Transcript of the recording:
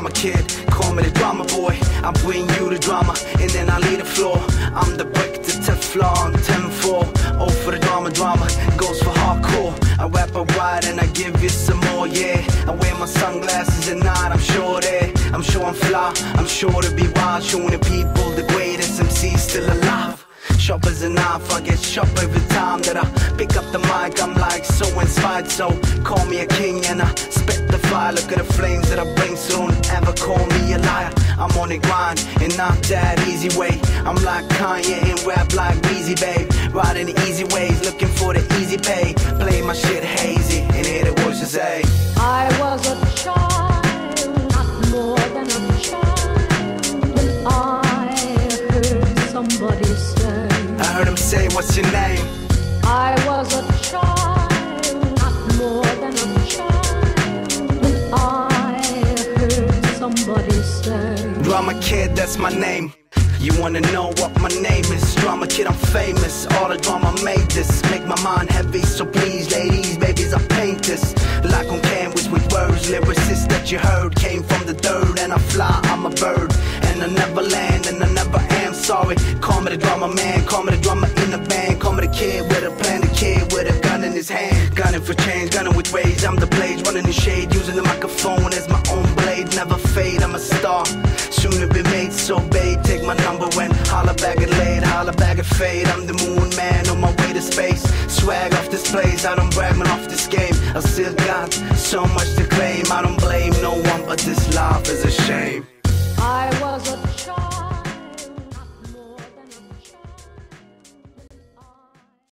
drama kid, call me the drama boy. I bring you the drama, and then I lead the floor. I'm the brick, the Teflon, 10-4. Oh, for the drama, goes for hardcore. I rap a ride and I give you some more, yeah. I wear my sunglasses at night, I'm sure that I'm sure I'm fly, I'm sure to be wild, showing the people the greatest MC still alive. Sharp as a knife, I get sharp every time that I pick up the mic. I'm like so inspired, so call me a king and I spit the fire. Look at the flames that I bring, so don't ever call me a liar. I'm on the grind and not that easy way. I'm like Kanye and rap like Weezy, babe. Riding the easy ways, looking for the easy pay. Play my shit hazy and hear the voices say, I was a child, not more than a child, when I heard somebody say, I heard him say, what's your name? I was a child, not more than a child, when I heard somebody say, Drama Kid, that's my name. You wanna know what my name is? Drama Kid, I'm famous. All the drama made this. Make my mind heavy, so please, ladies, babies, I paint this like on canvas with words. Lyricists that you heard came from the dirt, and I fly, I'm a bird, and I never land, and I never am sorry. Call me the drama man, call me the drama in the band, call me the kid with a plan, the kid with a gun in his hand, gunning for change, gunning with rage. I'm the blaze, running the shade, using the microphone as my own blade. Never fade, I'm a star, soon to be made. So babe, take my number and holla back at late, holla back at fade. I'm the moon man on my way to space. Swag off this place, I don't brag, man, off this game. I still got so much to claim. I don't blame no one, but this life is a shame. I was a